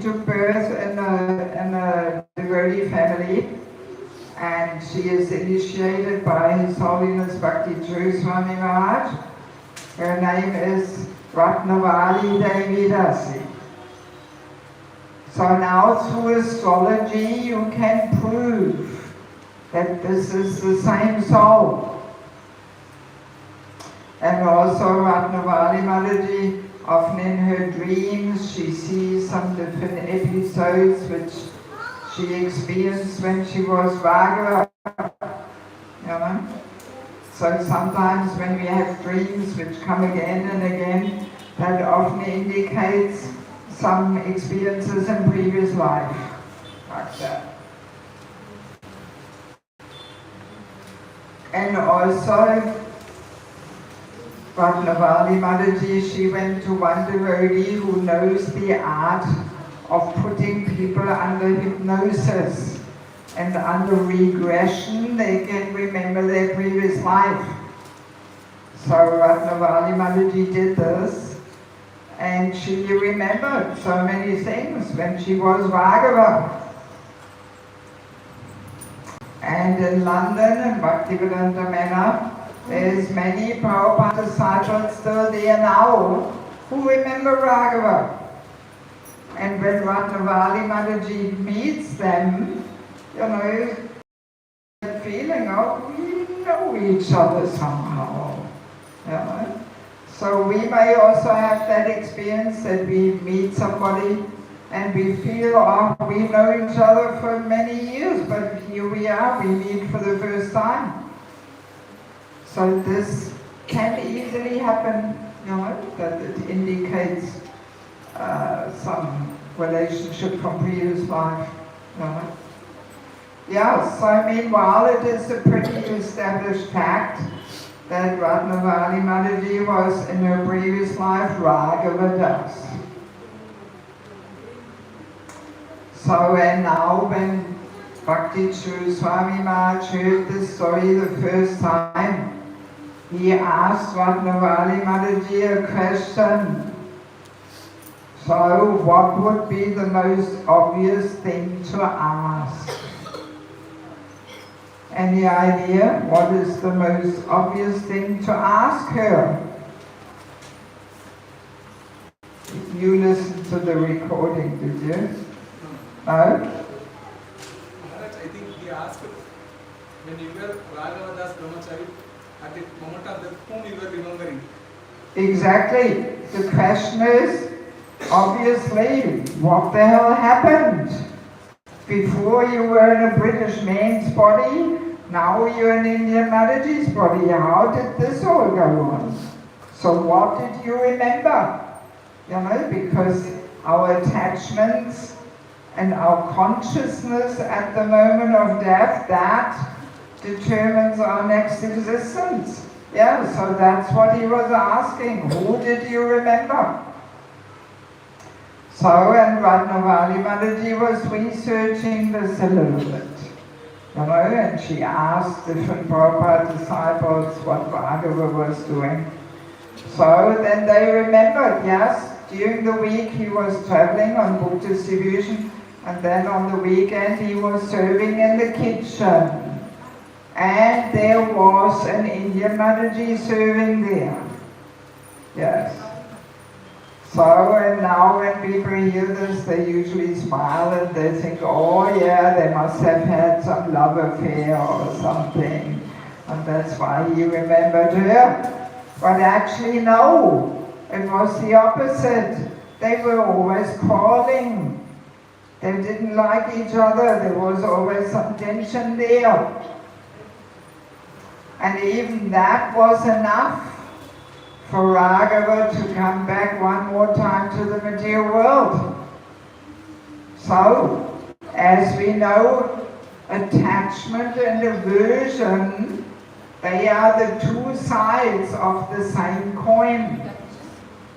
took birth in a devotee family, and she is initiated by His Holiness Bhakti Swami Maharaj. Her name is Ratnavali Devi Dasi. So now through astrology you can prove that this is the same soul. And also Ratnavali Mataji, often in her dreams she sees some different episodes which she experienced when she was Bhagava. You know? So sometimes when we have dreams which come again and again, that often indicates some experiences in previous life, like that. And also, Ratnavali Mataji, she went to one devotee who knows the art of putting people under hypnosis and under regression. They can remember their previous life. So Ratnavali Mataji did this, and she remembered so many things when she was Bhagava. And in London, in Bhaktivedanta Manor, there's many Prabhupada disciples still there now who remember Bhagava. And when Ratnavali Mataji meets them, you know, that feeling of we know each other somehow. You know? So we may also have that experience that we meet somebody and we feel, oh, we know each other for many years, but here we are, we meet for the first time. So this can easily happen, you know, that it indicates some relationship from previous life. You know? Yeah, so meanwhile it is a pretty established fact that Ratnavali Mataji was in her previous life Raghava Das. So and now when Bhakti Swami Maharaj heard this story the first time, he asked Ratnavali Mataji a question. So what would be the most obvious thing to ask? Any idea what is the most obvious thing to ask her? You listened to the recording, did you? No? Maharaj, I think he asked when you were Raghava Das Brahmachari, at the moment of death, whom you were remembering? Exactly. The question is, obviously, what the hell happened? Before you were in a British man's body, now you're in Indian Mataji's body. How did this all go on? So what did you remember? You know, because our attachments and our consciousness at the moment of death, that determines our next existence. Yeah, so that's what he was asking. Who did you remember? So, and Ratnavali Mataji was researching this a little bit, you know, and she asked different Prabhupada disciples what Bhagava was doing. So then they remembered, yes, during the week he was traveling on book distribution, and then on the weekend he was serving in the kitchen. And there was an Indian Mataji serving there. Yes. So, and now when people hear this, they usually smile and they think, oh yeah, they must have had some love affair or something. And that's why he remembered her. But actually no, it was the opposite. They were always quarreling. They didn't like each other. There was always some tension there. And even that was enough for Raghava to come back one more time to the material world. So, as we know, attachment and aversion, they are the two sides of the same coin.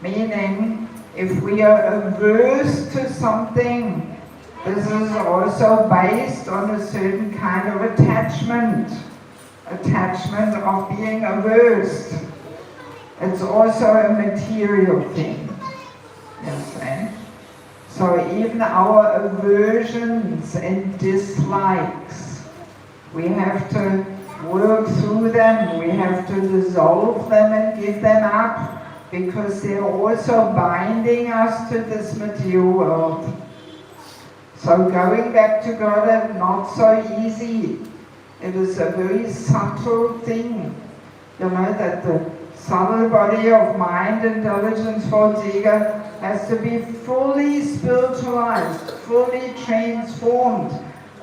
Meaning, if we are averse to something, this is also based on a certain kind of attachment. Attachment of being averse. It's also a material thing. Yes, right? So even our aversions and dislikes, we have to work through them, we have to dissolve them and give them up, because they're also binding us to this material world. So going back to God is not so easy. It is a very subtle thing. You know, that the subtle body of mind, intelligence, false ego has to be fully spiritualized, fully transformed.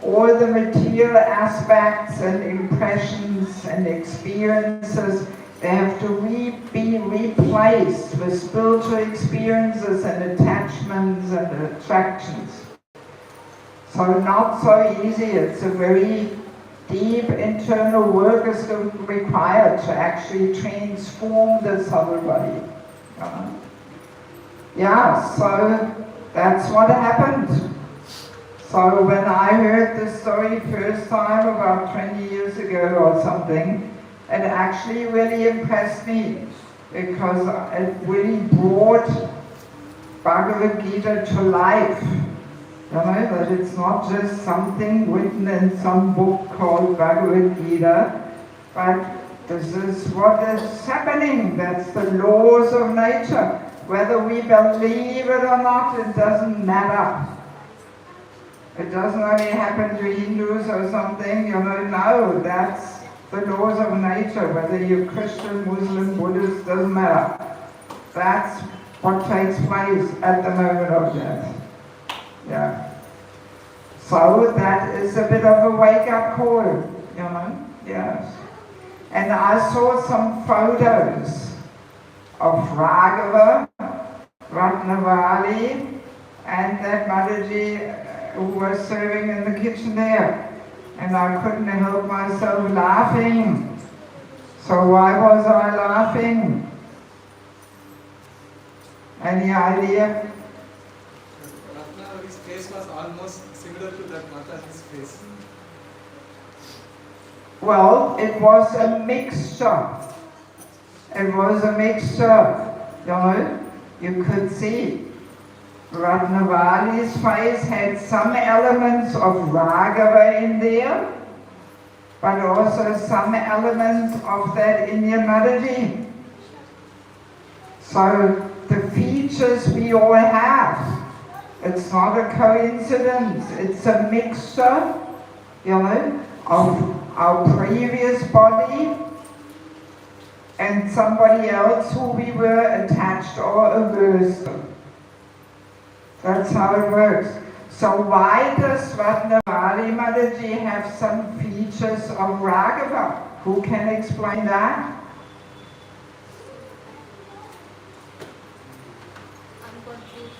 All the material aspects and impressions and experiences, they have to be replaced with spiritual experiences and attachments and attractions. So not so easy. It's a very deep internal work is required to actually transform the subtle body. Yeah, so that's what happened. So when I heard this story first time about 20 years ago or something, it actually really impressed me, because it really brought Bhagavad Gita to life. You know, that it's not just something written in some book called Bhagavad Gita, but this is what is happening. That's the laws of nature. Whether we believe it or not, it doesn't matter. It doesn't only happen to Hindus or something, you know, no, that's the laws of nature. Whether you're Christian, Muslim, Buddhist, doesn't matter. That's what takes place at the moment of death. Yeah. So that is a bit of a wake-up call, you know, yes. And I saw some photos of Raghava, Ratnavali, and that Mataji who was serving in the kitchen there. And I couldn't help myself laughing. So why was I laughing? Any idea? Ratnavali's face was almost similar to that Mataji's face. Well, it was a mixture. It was a mixture, you know. You could see Ratnavali's face had some elements of Raghava in there, but also some elements of that Indian Mataji. So the features we all have, it's not a coincidence, it's a mixture, you know, of our previous body and somebody else who we were attached or averse to. That's how it works. So why does Ratnavali Mataji have some features of Raghava? Who can explain that? I'm confused.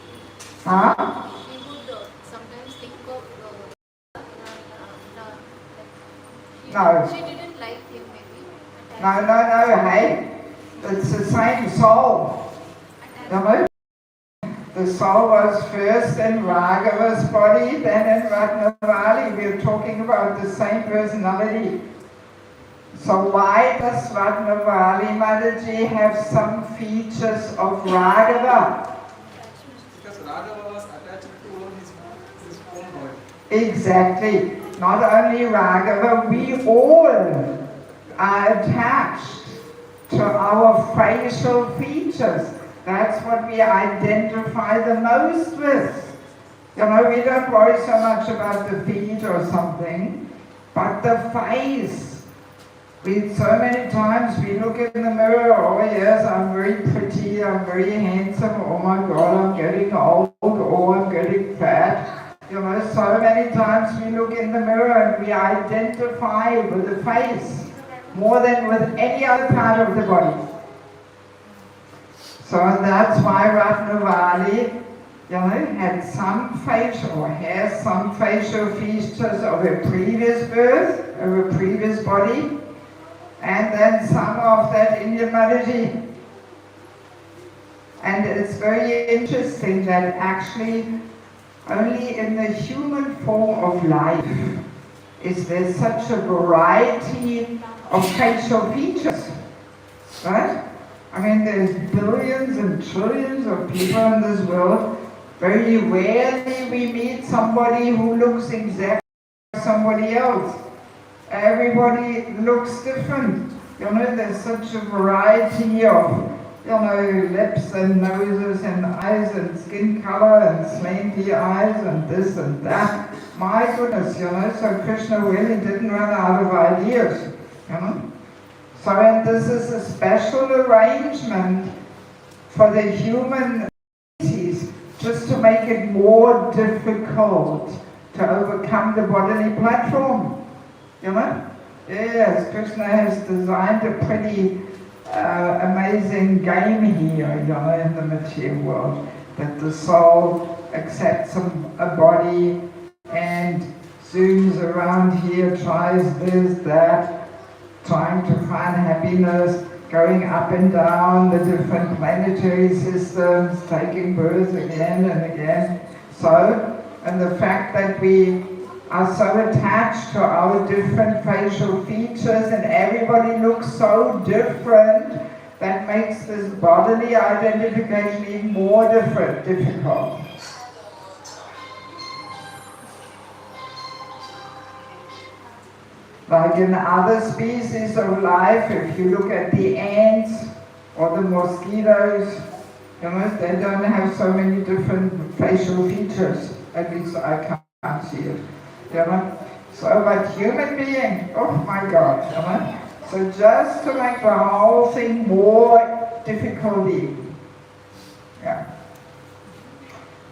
Huh? She would sometimes think of No. She didn't like him maybe. No, hey, it's the same soul. You know? The soul was first in Raghava's body, then in Ratnavali. We're talking about the same personality. So why does Ratnavali Mataji have some features of Raghava? Because Raghava was attached to his own body. Exactly. Not only Raghava, we all are attached to our facial features. That's what we identify the most with. You know, we don't worry so much about the feet or something, but the face. So many times we look in the mirror, oh yes, I'm very pretty, I'm very handsome, oh my God, I'm getting old, oh I'm getting fat. You know, so many times we look in the mirror and we identify with the face more than with any other part of the body. So that's why Ratnavali, you know, had some facial, or has some facial features of her previous birth, of her previous body, and then some of that Indian Mataji. And it's very interesting that actually only in the human form of life is there such a variety of facial features, right? I mean, there's billions and trillions of people in this world, Very rarely we meet somebody who looks exactly like somebody else. Everybody looks different. There's such a variety of, lips and noses and eyes and skin color and slanty eyes and this and that. My goodness, so Krishna really didn't run out of ideas, So, and this is a special arrangement for the human species, just to make it more difficult to overcome the bodily platform. Yes, Krishna has designed a pretty amazing game here, in the material world, that the soul accepts a body and zooms around here, tries this, that, trying to find happiness, going up and down the different planetary systems, taking birth again and again. So, and the fact that we are so attached to our different facial features and everybody looks so different, that makes this bodily identification even more difficult. Like in other species of life, if you look at the ants or the mosquitoes, they don't have so many different facial features. At least I can't see it. So, but human being, oh my God, So just to make the whole thing more difficult, yeah.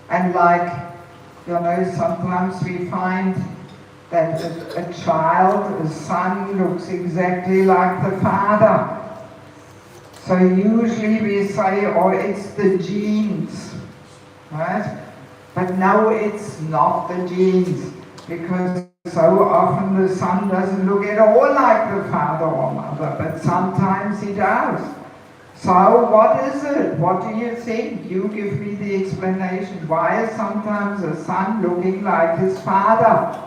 And like, sometimes we find that a child, a son, looks exactly like the father. So usually we say, oh, it's the genes, right? But no, it's not the genes, because so often the son doesn't look at all like the father or mother, but sometimes he does. So what is it? What do you think? You give me the explanation. Why is sometimes a son looking like his father?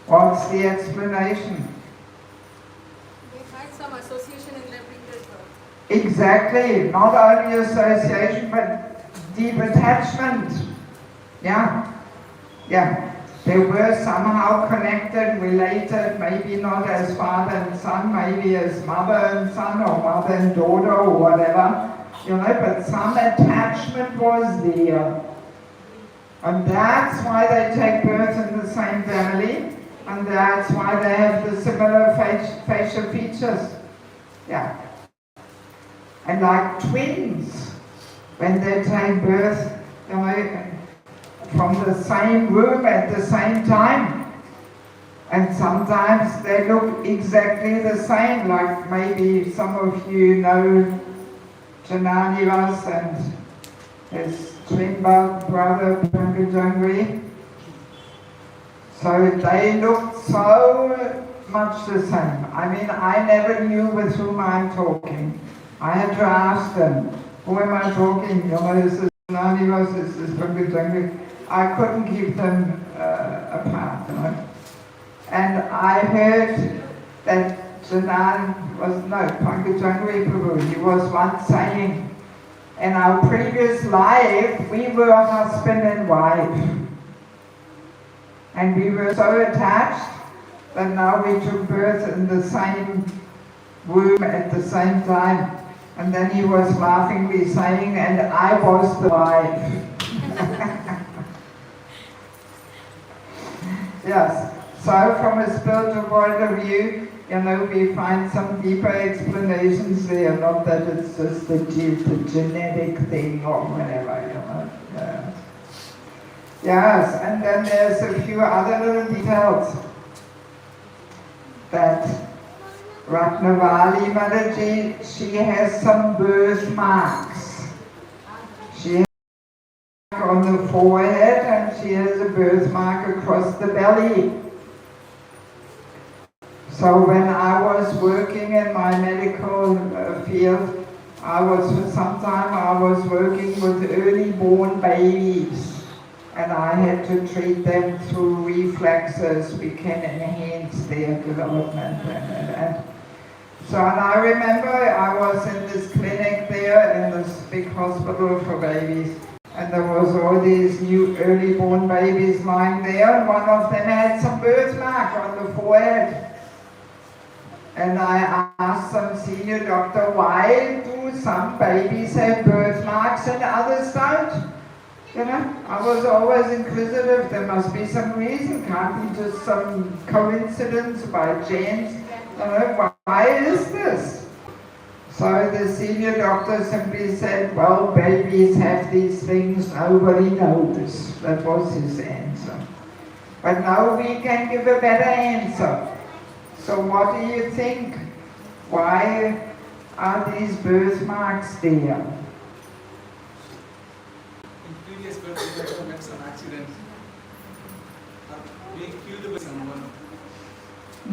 What's the explanation? We find some association in their previous birth. Exactly. Not only association, but deep attachment. Yeah. Yeah. They were somehow connected, related, maybe not as father and son, maybe as mother and son, or mother and daughter, or whatever. But some attachment was there. And that's why they take birth in the same family. And that's why they have the similar facial features. Yeah. And like twins, when they take birth, from the same womb at the same time. And sometimes they look exactly the same, like maybe some of you know Jananivas and his twin brother Pankajangri. So they looked so much the same. I mean, I never knew with whom I'm talking. I had to ask them, who am I talking? Is this Jananivas, is this Pankajangri? I couldn't keep them apart, And I heard that Pankajangri Prabhu, he was once saying, in our previous life, we were husband and wife. And we were so attached that now we took birth in the same womb at the same time. And then he was laughingly saying, and I was the wife. Yes, so from a spiritual point of view, we find some deeper explanations there, not that it's just the genetic thing or whatever, Yeah. Yes, and then there's a few other little details that Ratnavali Mataji, she has some birthmarks. She has a mark on the forehead and she has a birthmark across the belly. So when I was working in my medical field, I was working with early born babies. And I had to treat them through reflexes. We can enhance their development. So, and I remember I was in this clinic there, there in this big hospital for babies. And there was all these new early born babies lying there, and one of them had some birthmark on the forehead. And I asked some senior doctor, why do some babies have birthmarks and others don't? You know, I was always inquisitive. There must be some reason. Can't be just some coincidence by chance. You know, why is this? So the senior doctor simply said, well, babies have these things, nobody knows. That was his answer. But now we can give a better answer. So what do you think? Why are these birthmarks there? In previous birth, you have met some accident or being killed by someone.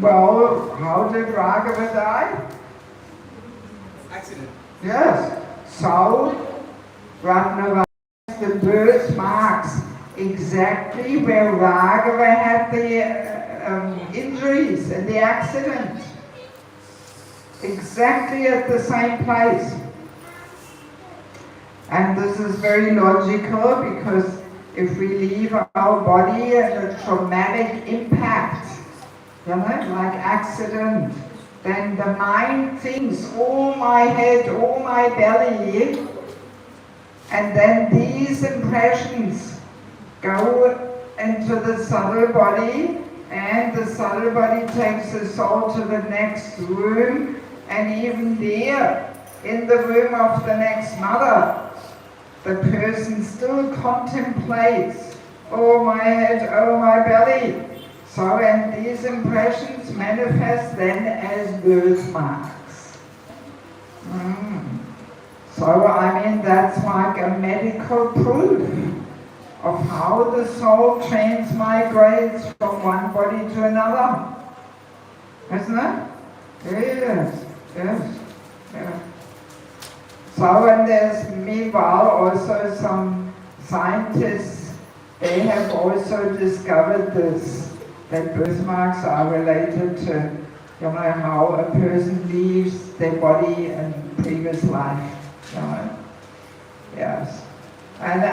Well, how did Raghava die? Accident. Yes. So, Raghava has the birthmarks exactly where Raghava had the injuries and the accident. Exactly at the same place. And this is very logical because if we leave our body and a traumatic impact, you know, like accident, then the mind thinks, oh my head, oh my belly, and then these impressions go into the subtle body, and the subtle body takes the soul to the next room, and even there, in the room of the next mother, the person still contemplates, oh my head, oh my belly. So, and these impressions manifest then as birthmarks. So, I mean, that's like a medical proof of how the soul transmigrates from one body to another. Isn't it? Yes, yes, yes. So, and there's meanwhile also some scientists, they have also discovered this, that birthmarks are related to, you know, how a person leaves their body in previous life, you know. Yes. And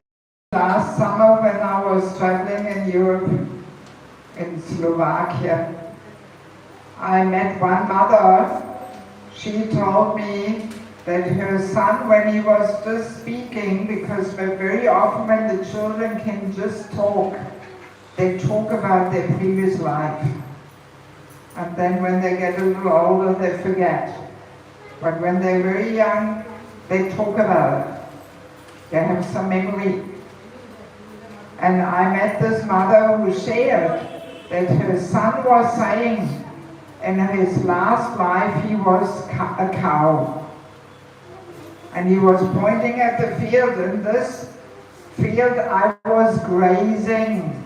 last summer when I was traveling in Europe, in Slovakia, I met one mother. She told me that her son, when he was just speaking, because very often when the children can just talk, they talk about their previous life. And then when they get a little older, they forget. But when they're very young, they talk about it. They have some memory. And I met this mother who shared that her son was saying in his last life he was a cow. And he was pointing at the field. In this field I was grazing.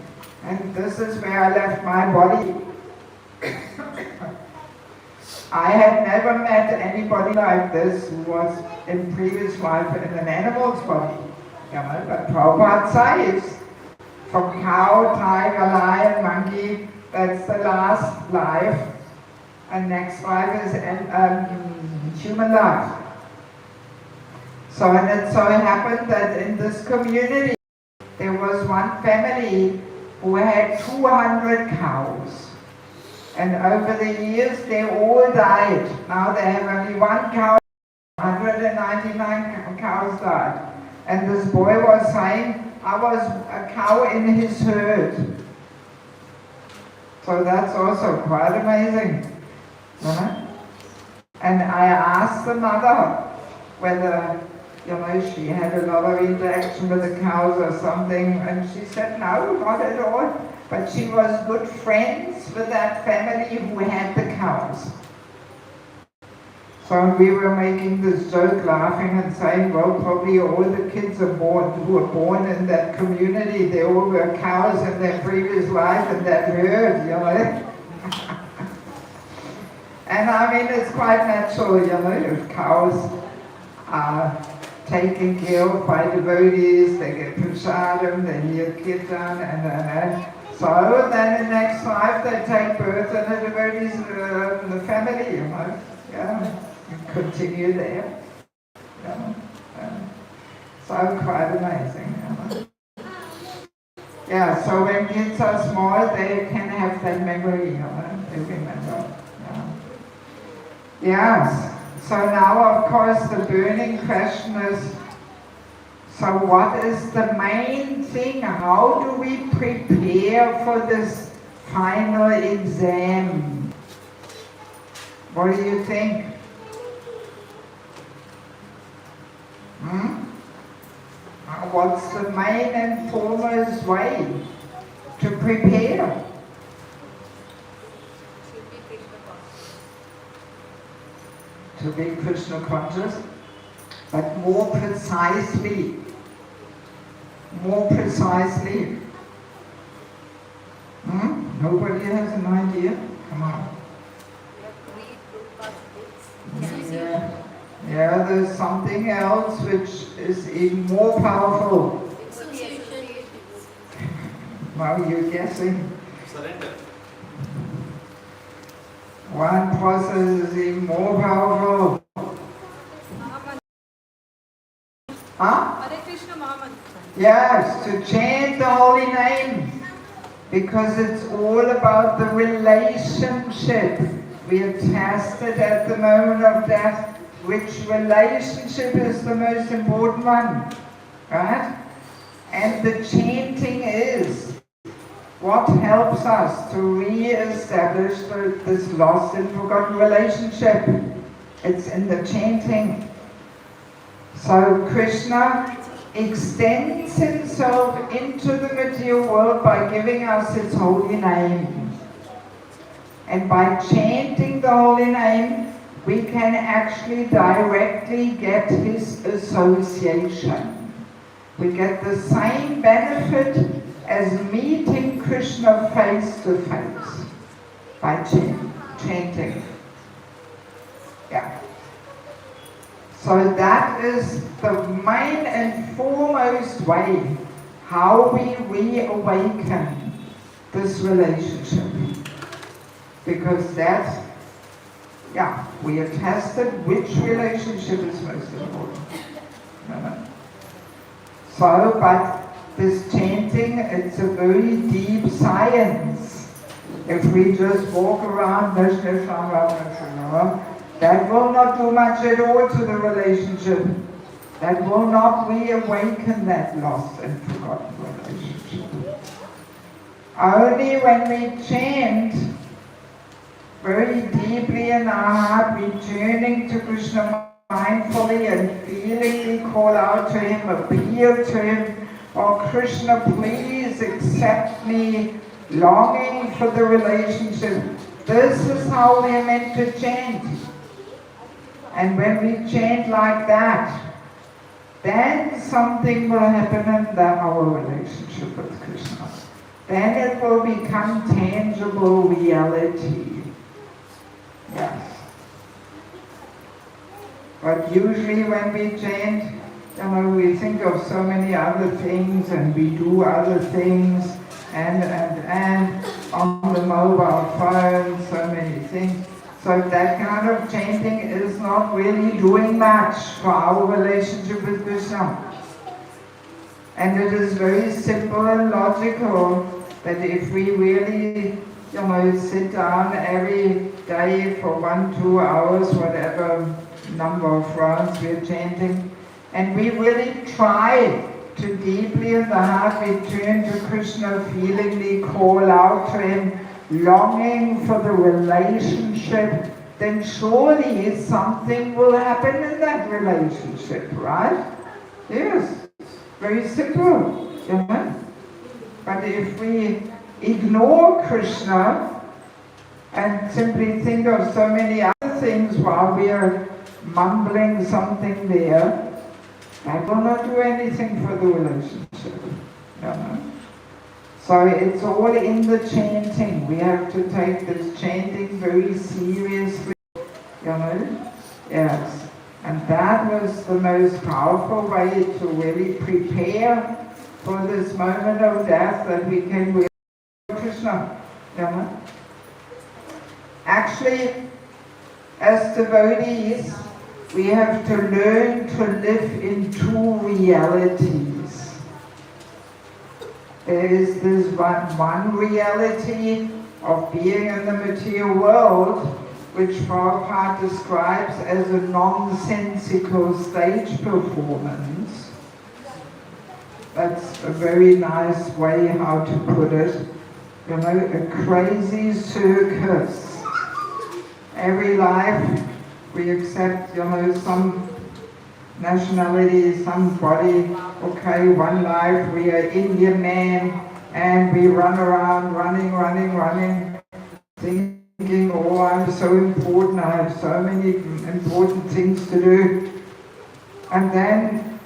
And this is where I left my body. I had never met anybody like this who was in previous life in an animal's body. You know, but Prabhupada says, from cow, tiger, lion, monkey, that's the last life. And next life is human life. So, and it so happened that in this community, there was one family who had 200 cows. And over the years, they all died. Now they have only one cow, 199 cows died. And this boy was saying, I was a cow in his herd. So that's also quite amazing. And I asked the mother whether, you know, she had a lot of interaction with the cows or something, and she said no, not at all. But she was good friends with that family who had the cows. So we were making this joke, laughing and saying, well, probably all the kids who were born in that community, they all were cows in their previous life in that herd, you know. And I mean, it's quite natural, you know, if cows are taken care of by devotees, they get prasadam, they hear kirtan, and so then in the next life they take birth in the devotees, the family, you know, yeah, and continue there. Yeah. So quite amazing. Yeah, so when kids are small, they can have that memory, they remember. Yes. So now, of course, the burning question is, so what is the main thing? How do we prepare for this final exam? What do you think? What's the main and foremost way to prepare? To be Krishna conscious, but more precisely. Nobody has an idea? Come on. Yeah, there's something else which is even more powerful. Now you're guessing. Surrender. One process is even more powerful. Huh? Hare Krishna Mahamantra. Yes, to chant the holy name. Because it's all about the relationship. We are tested at the moment of death. Which relationship is the most important one? Right? And the chanting is what helps us to re-establish this lost and forgotten relationship. It's in the chanting. So Krishna extends himself into the material world by giving us his holy name. And by chanting the holy name, we can actually directly get his association. We get the same benefit as meeting Krishna face to face by chanting. Yeah. So that is the main and foremost way how we reawaken this relationship. Because that's, we have tested which relationship is most important. So, but this chanting, it's a very deep science. If we just walk around, that will not do much at all to the relationship. That will not reawaken that lost and forgotten relationship. Only when we chant very deeply in our heart, returning to Krishna mindfully and feelingly call out to him, appeal to him, oh Krishna, please accept me, longing for the relationship. This is how we are meant to chant. And when we chant like that, then something will happen in our relationship with Krishna. Then it will become tangible reality. Yes. But usually when we chant, we think of so many other things and we do other things and on the mobile phone, so many things. So that kind of chanting is not really doing much for our relationship with Krishna. And it is very simple and logical that if we really, sit down every day for 1-2 hours, whatever number of rounds we're chanting, and we really try to deeply in the heart return to Krishna, feelingly call out to him, longing for the relationship, then surely something will happen in that relationship, right? Yes, very simple, But if we ignore Krishna and simply think of so many other things while we are mumbling something there, that will not do anything for the relationship. So it's all in the chanting. We have to take this chanting very seriously, Yes. And that was the most powerful way to really prepare for this moment of death, that we can really Krishna. Actually, as devotees, we have to learn to live in two realities. There is this one reality of being in the material world, which Prabhupada describes as a nonsensical stage performance. That's a very nice way how to put it. You know, a crazy circus. Every life we accept, you know, some nationality, somebody. Okay, one life we are Indian man and we run around, running, thinking, oh, I'm so important, I have so many important things to do. And then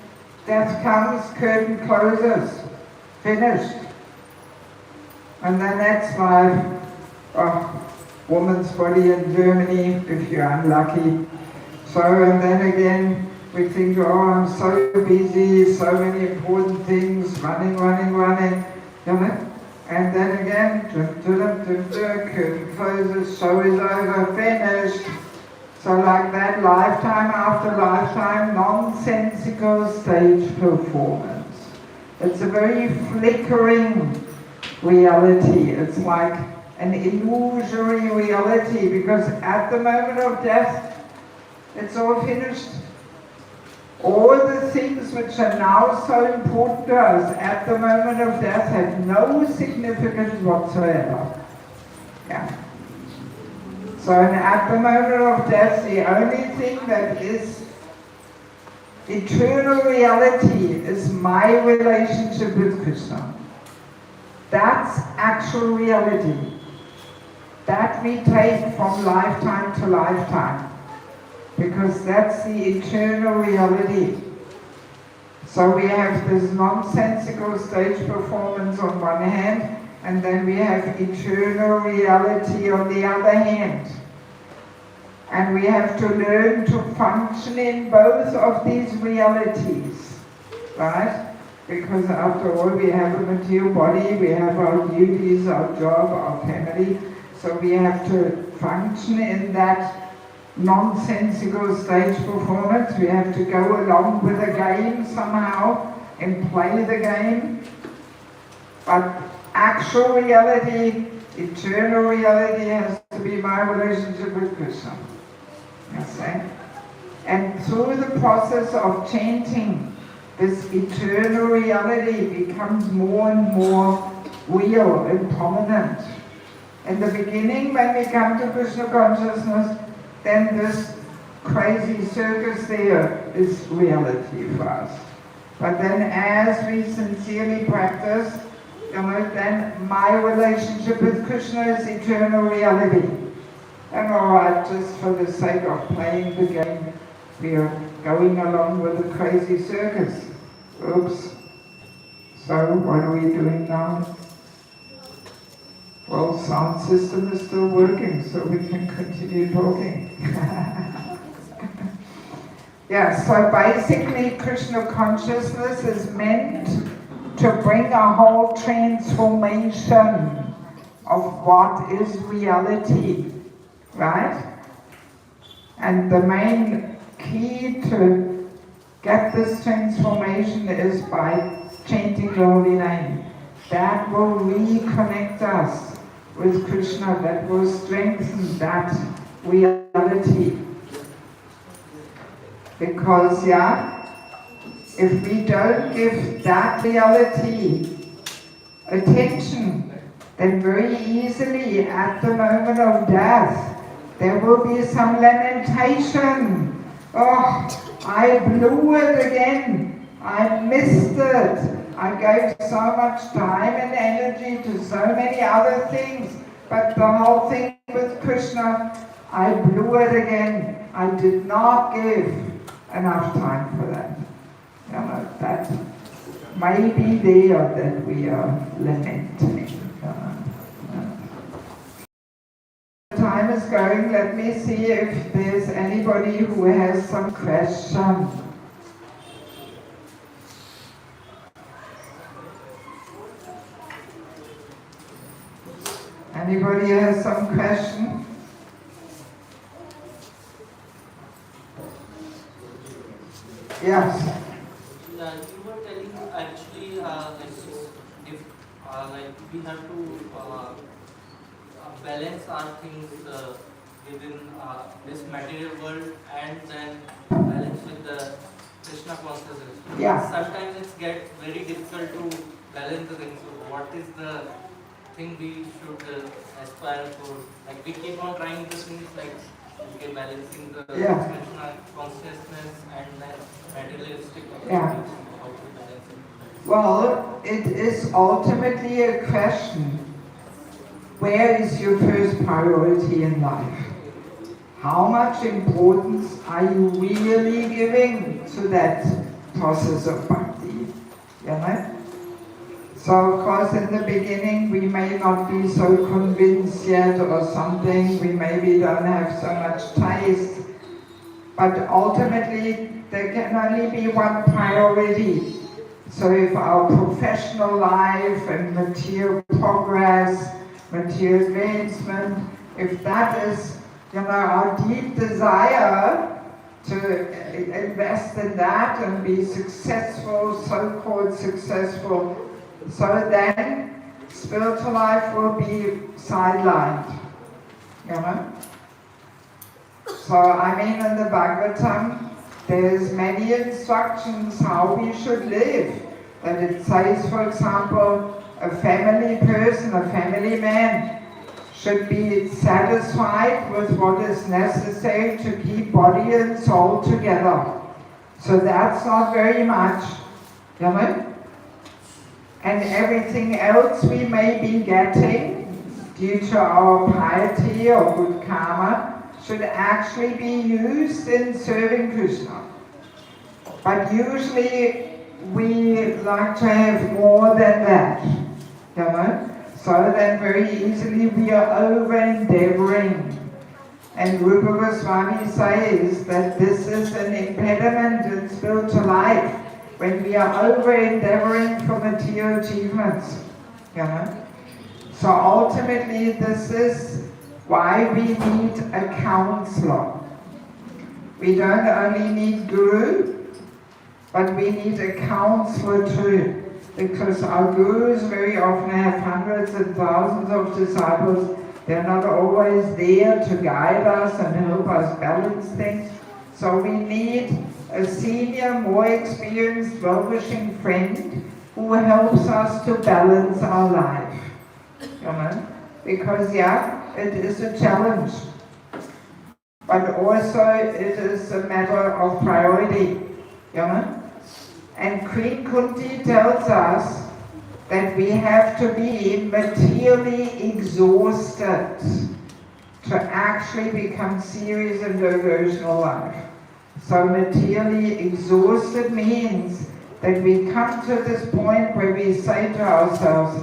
death comes, curtain closes, finished. And the next life, oh, woman's body in Germany, if you're unlucky. So, and then again, we think, oh, I'm so busy, so many important things, running, you know. And then again, curtain closes, show is over, finished. So like that, lifetime after lifetime, nonsensical stage performance. It's a very flickering reality. It's like an illusory reality, because at the moment of death, it's all finished. All the things which are now so important to us at the moment of death have no significance whatsoever. Yeah. So at the moment of death, the only thing that is eternal reality is my relationship with Krishna. That's actual reality. That we take from lifetime to lifetime, because that's the eternal reality. So we have this nonsensical stage performance on one hand, and then we have eternal reality on the other hand. And we have to learn to function in both of these realities, right? Because after all, we have a material body, we have our duties, our job, our family, so we have to function in that nonsensical stage performance. We have to go along with the game somehow and play the game. But actual reality, eternal reality has to be my relationship with Krishna. You see? And through the process of chanting, this eternal reality becomes more and more real and prominent. In the beginning, when we come to Krishna consciousness, then this crazy circus there is reality for us. But then as we sincerely practice, you know, then my relationship with Krishna is eternal reality. And alright, just for the sake of playing the game, we are going along with the crazy circus. Oops. So what are we doing now? Well, sound system is still working, so we can continue talking. Yeah, so basically Krishna consciousness is meant to bring a whole transformation of what is reality, right? And the main key to get this transformation is by chanting the holy name. That will reconnect us with Krishna, that will strengthen that reality. Because, yeah, if we don't give that reality attention, then very easily at the moment of death, there will be some lamentation. Oh, I blew it again. I missed it. I gave so much time and energy to so many other things, but the whole thing with Krishna, I blew it again. I did not give enough time for that. You know, that may be there that we are lamenting. Time is going. Let me see if there's anybody who has some question. Anybody has some question? Yes. Yeah, you were telling actually like we have to balance our things within this material world and then balance with the Krishna consciousness. Yeah. Sometimes it's get very difficult to balance the things. So what is the thing we should aspire for? Like we keep on trying the things like okay, balancing the Yeah. Krishna consciousness and then materialistic Yeah. how to balance it. Well, it is ultimately a question. Where is your first priority in life? How much importance are you really giving to that process of bhakti? You know? So of course in the beginning we may not be so convinced yet or something, we maybe don't have so much taste, but ultimately there can only be one priority. So if our professional life and material progress, material advancement, if that is, our deep desire to invest in that and be successful, so-called successful, so then spiritual life will be sidelined, So I mean in the Bhagavatam, there's many instructions how we should live. That it says, for example, a family person, a family man, should be satisfied with what is necessary to keep body and soul together. So that's not very much, And everything else we may be getting due to our piety or good karma should actually be used in serving Krishna. But usually we like to have more than that, So then very easily we are over-endeavoring. And Rupa Goswami says that this is an impediment in spiritual life when we are over-endeavoring for material achievements, So ultimately this is why we need a counselor. We don't only need Guru, but we need a counselor too. Because our gurus very often have hundreds and thousands of disciples. They're not always there to guide us and help us balance things. So we need a senior, more experienced, well-wishing friend who helps us to balance our life. Because it is a challenge. But also it is a matter of priority. And Queen Kunti tells us that we have to be materially exhausted to actually become serious in devotional life. So materially exhausted means that we come to this point where we say to ourselves,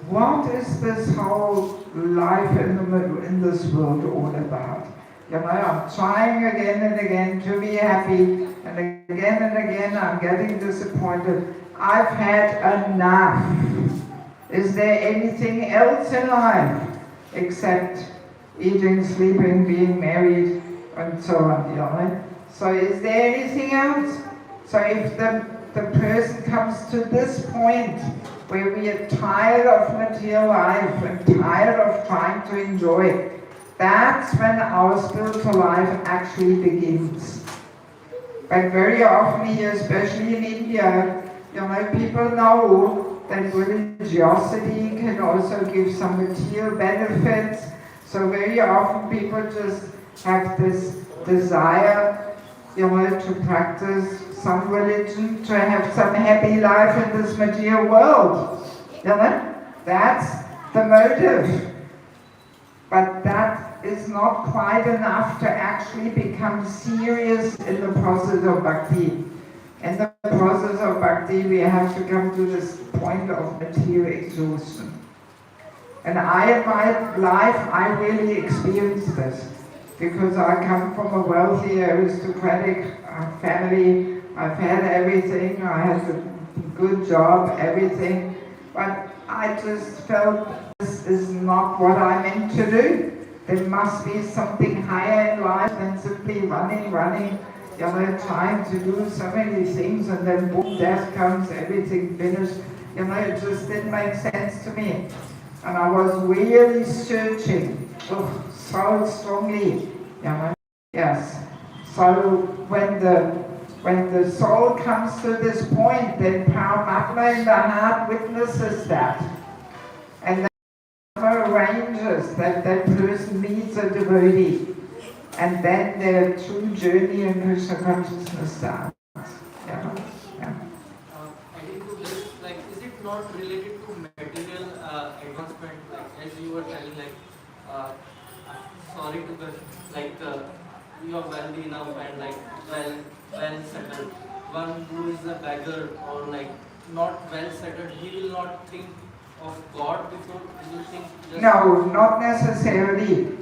what is this whole life in this world all about? I'm trying again and again to be happy, and again I'm getting disappointed. I've had enough. Is there anything else in life except eating, sleeping, being married, and so on, So is there anything else? So if the person comes to this point where we are tired of material life and tired of trying to enjoy it, that's when our spiritual life actually begins. But very often here, especially in India, people know that religiosity can also give some material benefits. So very often people just have this desire, to practice some religion, to have some happy life in this material world. That's the motive. But that is not quite enough to actually become serious in the process of bhakti. In the process of bhakti, we have to come to this point of material exhaustion. And in my life, I really experienced this. Because I come from a wealthy, aristocratic family. I've had everything. I had a good job, everything. But I just felt this is not what I meant to do. There must be something higher in life than simply running, trying to do so many things, and then boom, death comes, everything finished. It just didn't make sense to me. And I was really searching so strongly. Yes. So when the soul comes to this point, then Paramatma in the heart witnesses that. And then arranges that that person meets a devotee. And then their true journey in Krishna consciousness starts. Yeah. I think to this, like, is it not related to material advancement? Like, as you were telling, like, sorry to the, like, you are wealthy enough and like well settled. One who is a beggar or like not well settled, he will not think of God before he will think. No, not necessarily.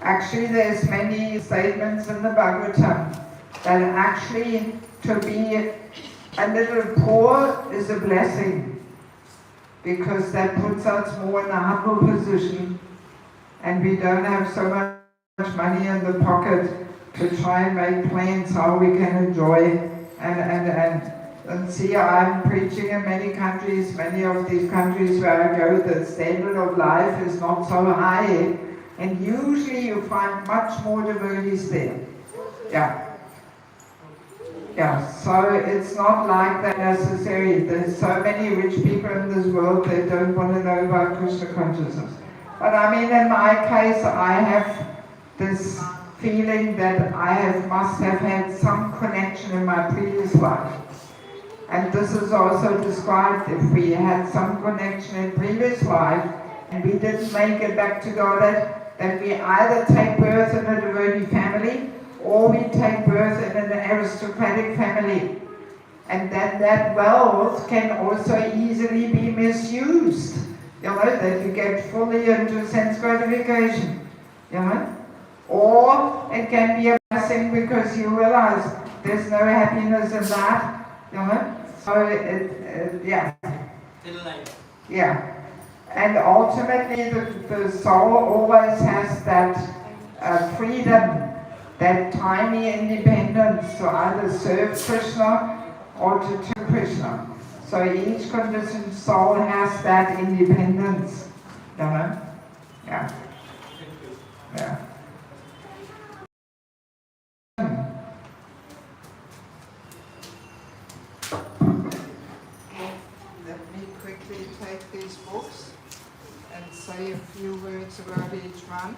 Actually, there's many statements in the Bhagavatam that actually to be a little poor is a blessing, because that puts us more in a humble position, and we don't have so much money in the pocket to try and make plans how we can enjoy and see, I'm preaching in many countries, many of these countries where I go, the standard of life is not so high. And usually you find much more devotees there. Yeah, so it's not like that necessary. There's so many rich people in this world, they don't want to know about Krishna consciousness. But I mean, in my case, I have this feeling that must have had some connection in my previous life. And this is also described, if we had some connection in previous life, and we didn't make it back to God, that we either take birth in a devotee family, or we take birth in an aristocratic family. And then that wealth can also easily be misused. That you get fully into sense gratification. Or it can be a blessing because you realize there's no happiness in that. So yeah. Yeah. And ultimately, the soul always has that freedom, that tiny independence to either serve Krishna or to turn Krishna. So each conditioned soul has that independence. Yeah. Yeah. Let me quickly take these books and say a few words about each one.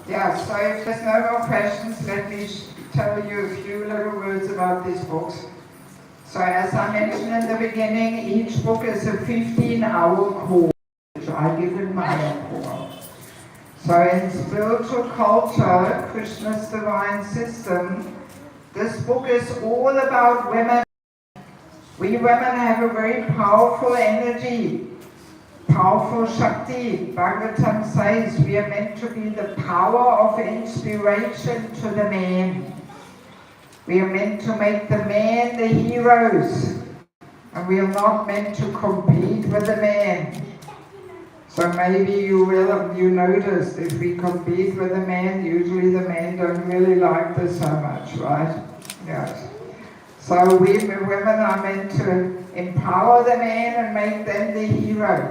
Yeah, so if there's no more questions, let me tell you a few little words about these books. So as I mentioned in the beginning, each book is a 15-hour course, which I give in my course. So in spiritual culture, Krishna's divine system, this book is all about women. We women have a very powerful energy, powerful Shakti. Bhagavatam says we are meant to be the power of inspiration to the man. We are meant to make the man the heroes, and we are not meant to compete with the man. So maybe you noticed if we compete with the man, usually the men don't really like this so much, right? Yes. So we women are meant to empower the man and make them the hero.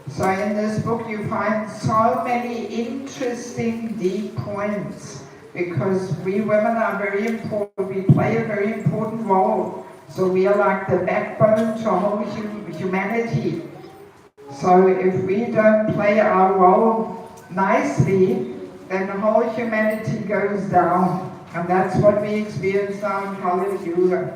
So in this book you find so many interesting deep points, because we women are very important, we play a very important role. So we are like the backbone to whole humanity. So if we don't play our role nicely, then the whole humanity goes down. And that's what we experience now in Haralur.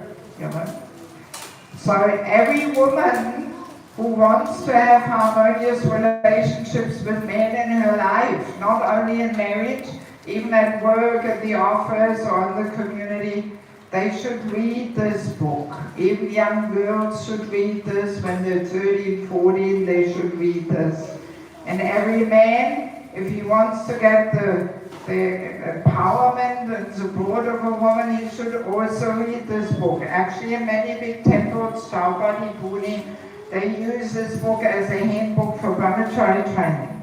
So every woman who wants to have harmonious relationships with men in her life, not only in marriage, even at work, at the office, or in the community, they should read this book. Even young girls should read this. When they're 13, 14, they should read this. And every man, if he wants to get the the empowerment and support of a woman, he should also read this book. Actually, in many big temples, Shaubadi, Pune, they use this book as a handbook for brahmachari training.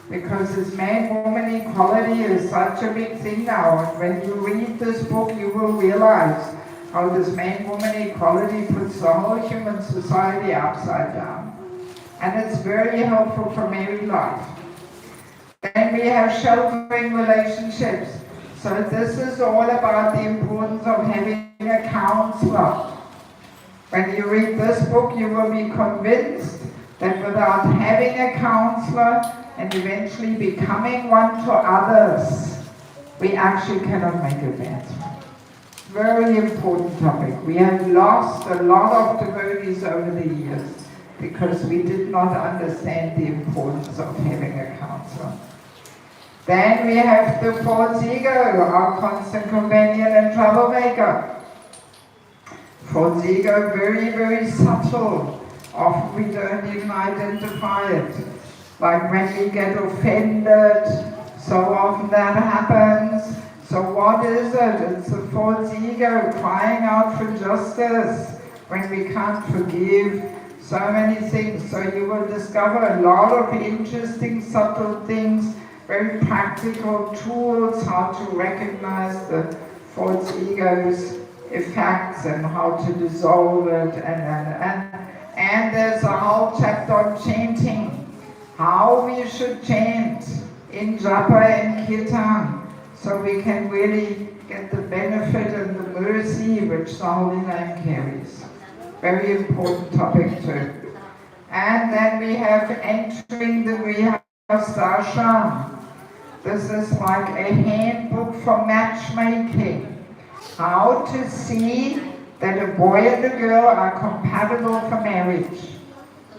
Because this man-woman equality is such a big thing now. And when you read this book, you will realize how this man-woman equality puts the whole human society upside down. And it's very helpful for married life. Then we have sheltering relationships. So this is all about the importance of having a counselor. When you read this book, you will be convinced that without having a counselor and eventually becoming one to others, we actually cannot make advancement. Very important topic. We have lost a lot of devotees over the years because we did not understand the importance of having a counselor. Then we have the false ego, our constant companion and troublemaker. False ego, very, very subtle. Often we don't even identify it. Like when we get offended, so often that happens. So what is it? It's the false ego crying out for justice when we can't forgive. So many things. So you will discover a lot of interesting, subtle things, very practical tools how to recognize the false ego's effects and how to dissolve it. And there's a whole chapter on chanting. How we should chant in japa and kirtan, so we can really get the benefit and the mercy which the Holy Name carries. Very important topic too. And then we have entering the Grihastha. This is like a handbook for matchmaking. How to see that a boy and a girl are compatible for marriage.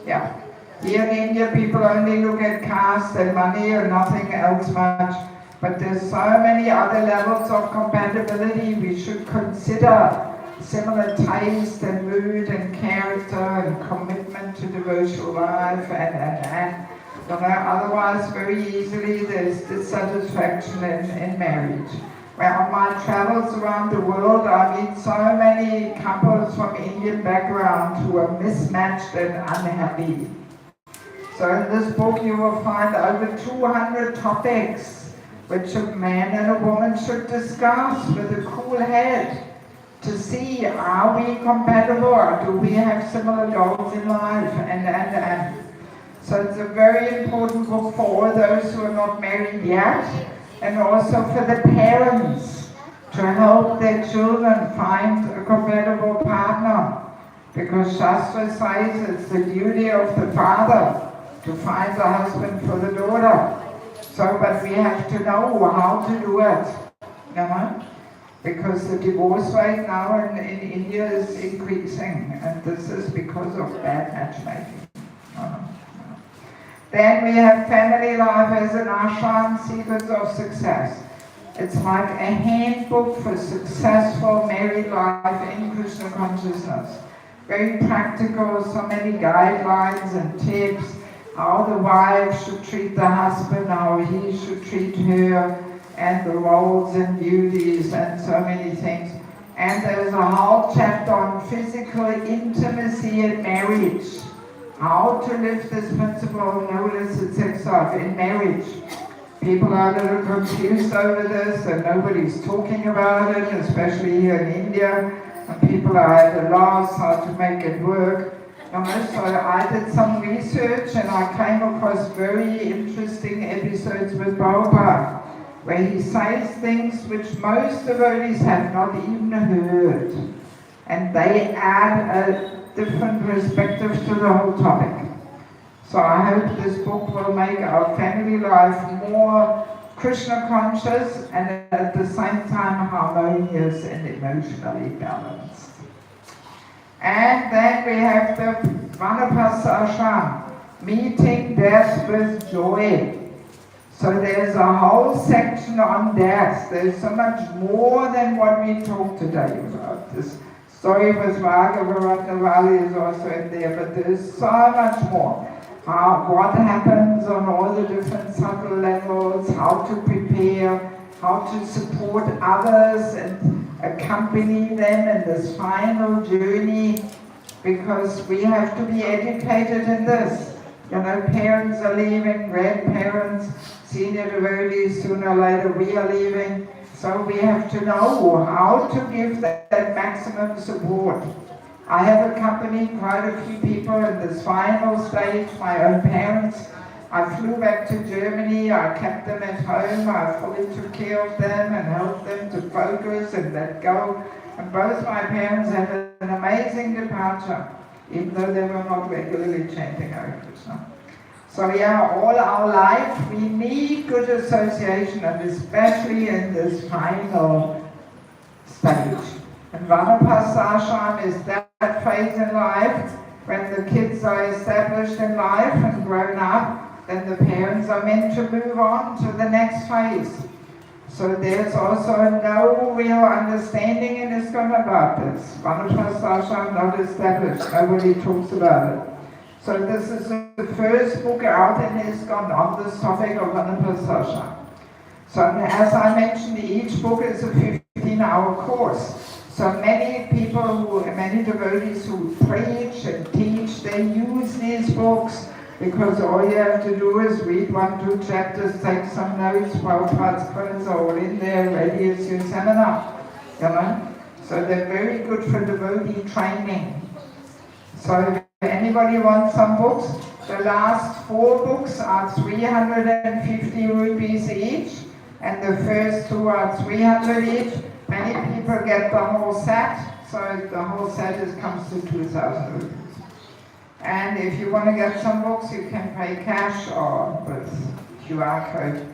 Yeah. Here in India, people only look at caste and money and nothing else much. But there's so many other levels of compatibility. We should consider similar taste and mood and character and commitment to devotional life and you know, otherwise very easily there's dissatisfaction in marriage. Well, on my travels around the world, I meet so many couples from Indian background who are mismatched and unhappy. So in this book you will find over 200 topics which a man and a woman should discuss with a cool head to see, are we compatible or do we have similar goals in life and. So it's a very important book for all those who are not married yet and also for the parents to help their children find a compatible partner. Because Shastra says it's the duty of the father to find a husband for the daughter. So, but we have to know how to do it, you know? Because the divorce rate now in India is increasing, and this is because of bad matchmaking. Then we have family life as an ashram, secrets of success. It's like a handbook for successful married life in Krishna consciousness. Very practical, so many guidelines and tips. How the wife should treat the husband, how he should treat her, and the roles and duties and so many things. And there's a whole chapter on physical intimacy in marriage. How to live this principle of no illicit sex in marriage. People are a little confused over this and nobody's talking about it, especially here in India. And people are at a loss how to make it work. So I did some research and I came across very interesting episodes with Prabhupada, where he says things which most devotees have not even heard. And they add a different perspective to the whole topic. So I hope this book will make our family life more Krishna conscious and at the same time harmonious and emotionally balanced. And then we have the Vanapasa, meeting death with joy. So there's a whole section on death. There's so much more than what we talked today about. This story with Raghavarnavali is also in there, but there's so much more. What happens on all the different subtle levels, how to prepare prepare, how to support others and accompany them in this final journey, because we have to be educated in this. You know, parents are leaving, grandparents, senior devotees, sooner or later we are leaving. So we have to know how to give that maximum support. I have accompanied quite a few people in this final stage, my own parents. I flew back to Germany, I kept them at home, I fully took care of them and helped them to focus and let go. And both my parents had an amazing departure, even though they were not regularly chanting Hare Krishna. So yeah, all our life we need good association, and especially in this final stage. And Vanapasashram is that phase in life when the kids are established in life and grown up, then the parents are meant to move on to the next phase. So there's also no real understanding in ISKCON about this. Vanapasashram not established, nobody talks about it. So this is the first book out in ISKCON on this topic of Vanapasashram. So as I mentioned, each book is a 15-hour course. So many devotees who preach and teach, they use these books because all you have to do is read 1-2 chapters, take some notes, Prabhupada's quotes are all in there, ready as your seminar. You know? So they're very good for devotee training. So if anybody wants some books, the last 4 books are 350 rupees each, and the first 2 are 300 each. Many people get the whole set, so the whole set comes to 2,000 rupees. And if you want to get some books, you can pay cash or with QR code.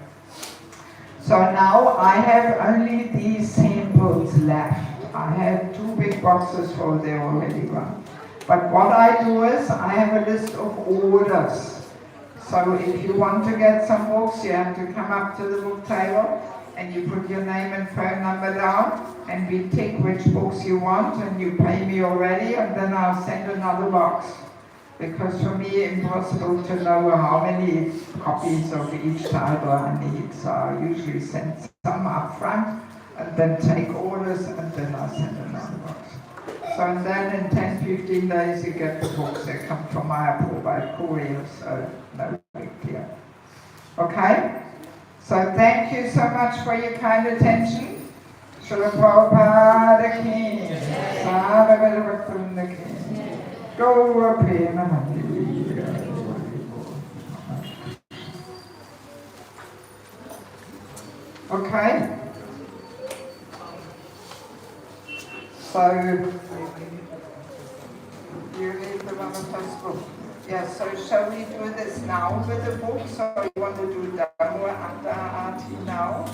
So now I have only these samples left. I have 2 big boxes full, they're already gone. But what I do is, I have a list of orders. So if you want to get some books, you have to come up to the book table and you put your name and phone number down, and we tick which books you want, and you pay me already, and then I'll send another box. Because for me, impossible to know how many copies of each title I need. So I usually send some up front, and then take orders, and then I send another box. So and then in 10-15 days you get the books. They come from Mayapur by courier, so no big deal. Okay? So thank you so much for your kind attention. Srila Prabhupada ki, Sadhguru Bhaktivinoda ki, Gaura Premanandi. Okay? So, you need the manifest book. Yeah, so shall we do this now with the book? So you want to do Dharma Anta Arti now?